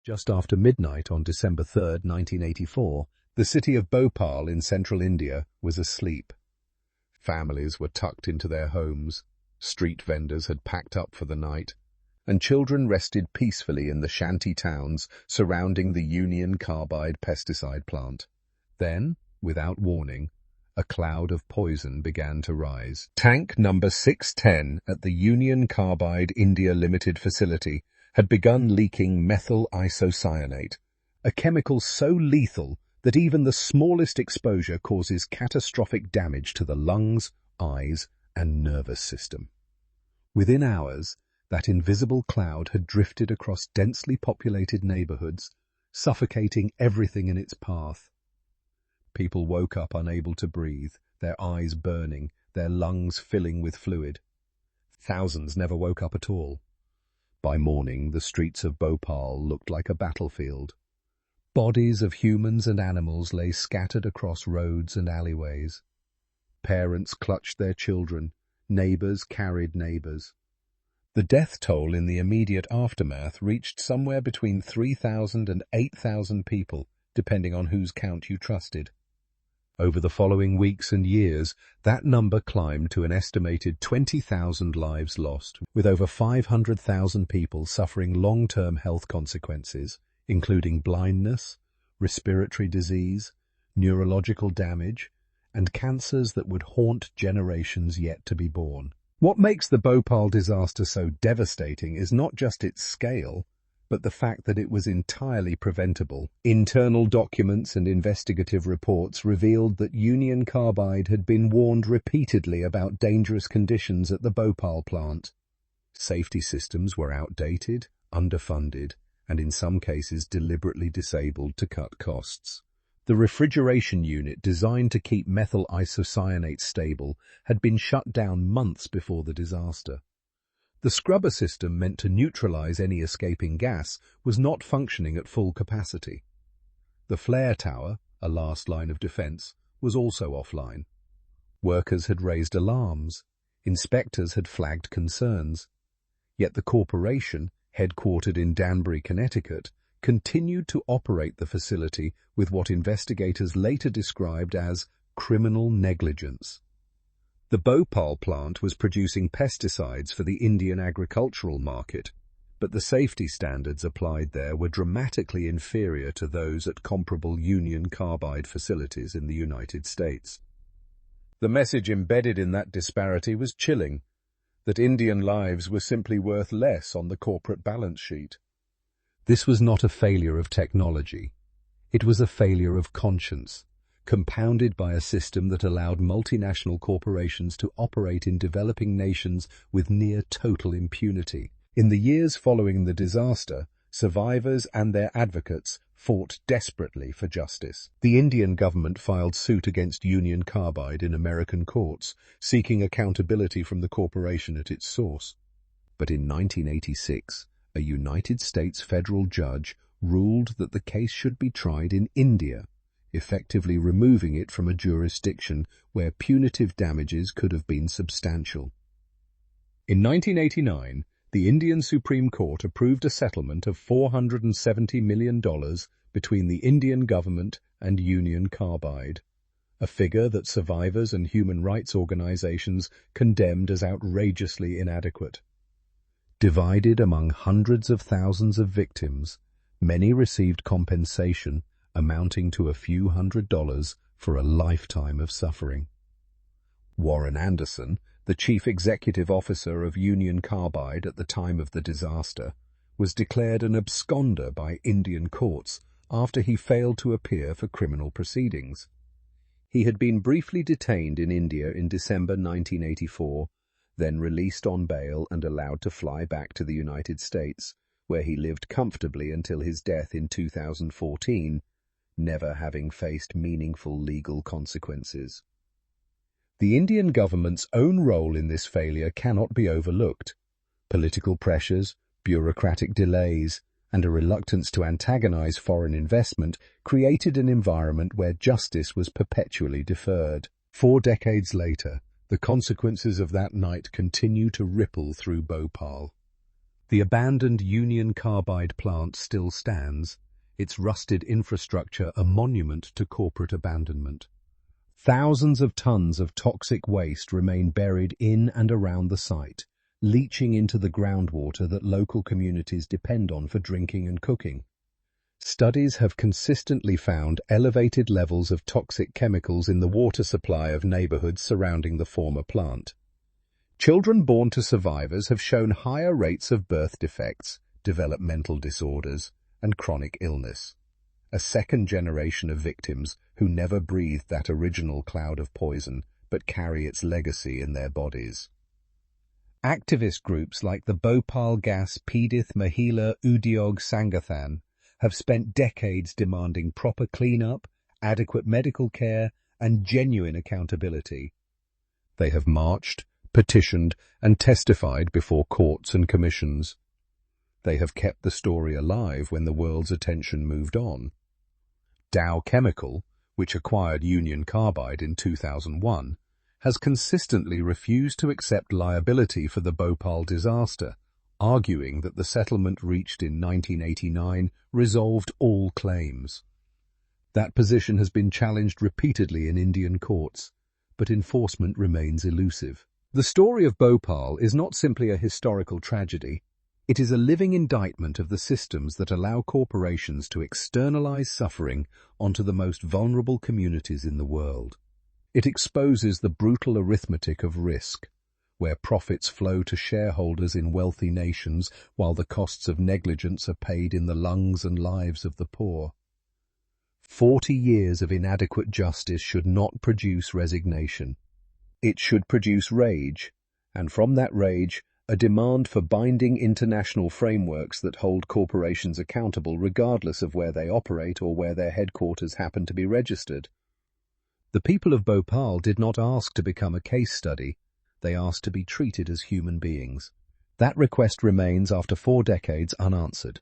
Just after midnight on December 3, 1984, the city of Bhopal in central India was asleep. Families were tucked into their homes, street vendors had packed up for the night, and children rested peacefully in the shanty towns surrounding the Union Carbide pesticide plant. Then, without warning, a cloud of poison began to rise. Tank number 610 at the Union Carbide India Limited facility had begun leaking methyl isocyanate, a chemical so lethal that even the smallest exposure causes catastrophic damage to the lungs, eyes, and nervous system. Within hours, that invisible cloud had drifted across densely populated neighborhoods, suffocating everything in its path. People woke up unable to breathe, their eyes burning, their lungs filling with fluid. Thousands never woke up at all. By morning, the streets of Bhopal looked like a battlefield. Bodies of humans and animals lay scattered across roads and alleyways. Parents clutched their children, neighbors carried neighbors. The death toll in the immediate aftermath reached somewhere between 3,000 and 8,000 people, depending on whose count you trusted. Over the following weeks and years, that number climbed to an estimated 20,000 lives lost, with over 500,000 people suffering long-term health consequences, including blindness, respiratory disease, neurological damage, and cancers that would haunt generations yet to be born. What makes the Bhopal disaster so devastating is not just its scale, but the fact that it was entirely preventable. Internal documents and investigative reports revealed that Union Carbide had been warned repeatedly about dangerous conditions at the Bhopal plant. Safety systems were outdated, underfunded, and in some cases deliberately disabled to cut costs. The refrigeration unit designed to keep methyl isocyanate stable had been shut down months before the disaster. The scrubber system meant to neutralize any escaping gas was not functioning at full capacity. The flare tower, a last line of defense, was also offline. Workers had raised alarms. Inspectors had flagged concerns. Yet the corporation, headquartered in Danbury, Connecticut, continued to operate the facility with what investigators later described as criminal negligence. The Bhopal plant was producing pesticides for the Indian agricultural market, but the safety standards applied there were dramatically inferior to those at comparable Union Carbide facilities in the United States. The message embedded in that disparity was chilling, that Indian lives were simply worth less on the corporate balance sheet. This was not a failure of technology. It was a failure of conscience, compounded by a system that allowed multinational corporations to operate in developing nations with near total impunity. In the years following the disaster, survivors and their advocates fought desperately for justice. The Indian government filed suit against Union Carbide in American courts, seeking accountability from the corporation at its source. But in 1986, a United States federal judge ruled that the case should be tried in India, effectively removing it from a jurisdiction where punitive damages could have been substantial. In 1989, the Indian Supreme Court approved a settlement of $470 million between the Indian government and Union Carbide, a figure that survivors and human rights organizations condemned as outrageously inadequate. Divided among hundreds of thousands of victims, many received compensation amounting to a few $100s for a lifetime of suffering. Warren Anderson, the chief executive officer of Union Carbide at the time of the disaster, was declared an absconder by Indian courts after he failed to appear for criminal proceedings. He had been briefly detained in India in December 1984, then released on bail and allowed to fly back to the United States, where he lived comfortably until his death in 2014, never having faced meaningful legal consequences. The Indian government's own role in this failure cannot be overlooked. Political pressures, bureaucratic delays, and a reluctance to antagonize foreign investment created an environment where justice was perpetually deferred. 4 decades later, the consequences of that night continue to ripple through Bhopal. The abandoned Union Carbide plant still stands, its rusted infrastructure a monument to corporate abandonment. Thousands of tons of toxic waste remain buried in and around the site, leaching into the groundwater that local communities depend on for drinking and cooking. Studies have consistently found elevated levels of toxic chemicals in the water supply of neighborhoods surrounding the former plant. Children born to survivors have shown higher rates of birth defects, developmental disorders, and chronic illness. A second generation of victims who never breathed that original cloud of poison but carry its legacy in their bodies. Activist groups like the Bhopal Gas Pidith Mahila Udyog Sangathan have spent decades demanding proper cleanup, adequate medical care, and genuine accountability. They have marched, petitioned, and testified before courts and commissions. They have kept the story alive when the world's attention moved on. Dow Chemical, which acquired Union Carbide in 2001, has consistently refused to accept liability for the Bhopal disaster, arguing that the settlement reached in 1989 resolved all claims. That position has been challenged repeatedly in Indian courts, but enforcement remains elusive. The story of Bhopal is not simply a historical tragedy. It is a living indictment of the systems that allow corporations to externalize suffering onto the most vulnerable communities in the world. It exposes the brutal arithmetic of risk, where profits flow to shareholders in wealthy nations while the costs of negligence are paid in the lungs and lives of the poor. 40 years of inadequate justice should not produce resignation. It should produce rage, and from that rage, a demand for binding international frameworks that hold corporations accountable regardless of where they operate or where their headquarters happen to be registered. The people of Bhopal did not ask to become a case study. They asked to be treated as human beings. That request remains after 4 decades unanswered.